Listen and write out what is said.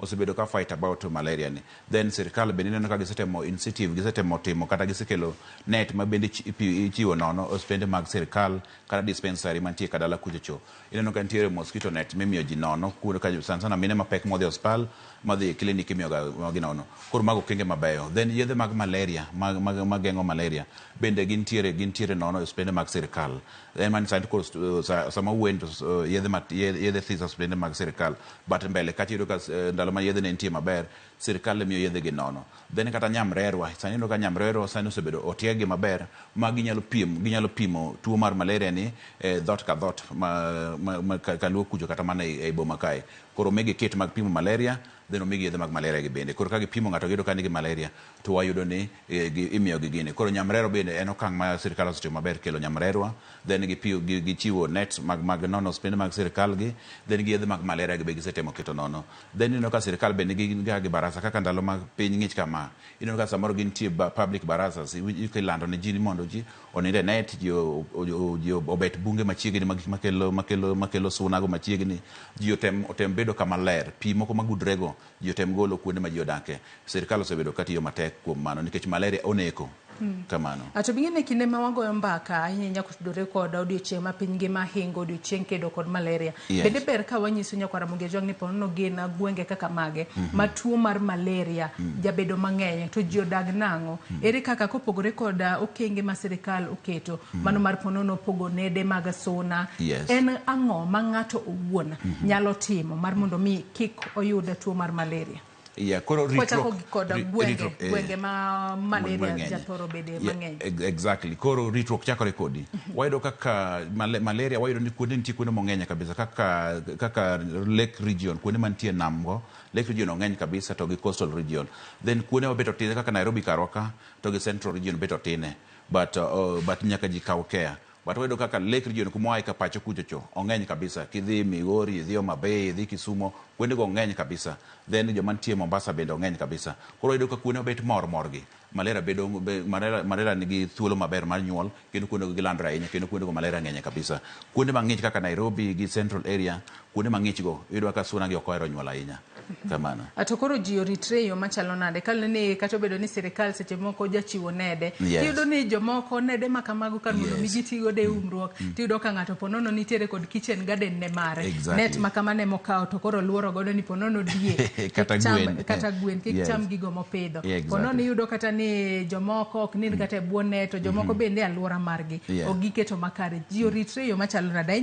osebedo ka fight about malaria ni. Then sirkal bende neno ka gisetemo initiative, gisetemo timo kata gisekelo net ma bende ichiwo nono ospende mag sirkal kata dispensary mantie kadala kuchocho. Ineno ka nitiere mosquito net mimiyo ji nono kuno ka sana mine mapek modhi hospital madhi clinic imiyo gi nono. Koro mago okenge mabeyo. Then yedhe mag malaria mageng'o malaria bende gintiere nono ospende mag sirkal. Then man side course sama went yedhe thisa ospende mag sirkal but mbele kati yudo ka ndalo ma yedhe ne nitie maber sirkal miyo yedhe gi nono. Then kata nyamrerwa sani ino ka nyamrerwa sani osebedo otiegi maber ma ginyalo pimo tuo mar malaria ni dhot ka dhot ma kaluo kujo kata mana e boma kae. Koro megi kit mag pimo malaria then omigi yedhe mag malaria gi bende. Koro ka gipimo ng'ato yudo ka nigi malaria to wayudo ni imiyo gi gini. Koro nyamrero bende en okang' ma sirkal osetimo maber kelo nyamrerwa then gichiwo net mag nono ospende mag sirkal gi then gi yedhe mag malaria gi be gisetemo keto nono. Then ino ka sirkal bende gi barasa kaka ndalo mag piny ng'ich kama ino ka samoro gintie public barazas ikilando ne ji mondo ji oninde net ji obet bunge machiegni makelo sunago machiegni ji otem bedo kama ler pi moko magudrego ji otem golo kuonde ma ji odake. Sirkal osebedo katiyo matek kuom mano nikech malaria oneko kamano. Ato bingine kinde ma wagoyo mbaka ahinya kutudore kod odiochieng' ma piny ngima hingo odiochieng' kedo kod malaria. Bende ber ka wanyiso nyakwara Mugiajwang' ni ponono gin gwenge kaka mage ma tuo mar malaria jabedo mang'eny to ji odag nang'o. Ere kaka kopogore kod okenge ma sirkal oketo mano mar ponono pogo nede mag suna en ang'o ma ng'ato owuon nyalo timo mar mondo mi kik oyud tuo mar malaria? Koro gwenge ma malaria jathoro bede mang'eny. Exactly. Koro ritruok chakore kodi. Wayudo kaka malaria wayudo ni kuonde nitie kuonde mong'eny kabisa kaka Lake region kuonde mantie namgo Lake region ong'eny kabisa to gi coastal region. Then kuonde mabeto tine kaka Nairobi Karoka to gi central region beto tine but nyaka ji kaw care. But wayudo kaka Lake region kumoa ka pacho kuchocho ong'eny kabisa kidhi Migori idhi Homa Bay idhi Kisumo kuonde go ong'eny kabisa. Then joma nitie Mombasa bende ong'eny kabisa. Koro wayudo ka kuonde bet morgi malaria nigi thuolo maber mar nyuol kendo kuonde go gilandore ahinya kendo kuonde go malaria ng'eny kabisa. Kuonde mang'ich kaka Nairobi gi Central area kuonde mang'ich go iyudo ka suna gi ok ohero nyuol ahinya kamano. Ato koro ji oritre yo machalo nade kalne ni kata obedo ni sirkal seche moko jachiwo nede iyudo ni jomoko nede makamago kan mondo mi gitigo de umruok tiyudo ka ng'ato ponono nitiere kod kitchen garden ne mare net makamane mokawo to koro luoro godo ni ponono die kata gwen kik cham gigo mopidho. Ponono iyudo kata ni jomoko ok nind kata e bwo net to jomoko bende alwora margi ok giketo makare. Ji oritre yo machalo nade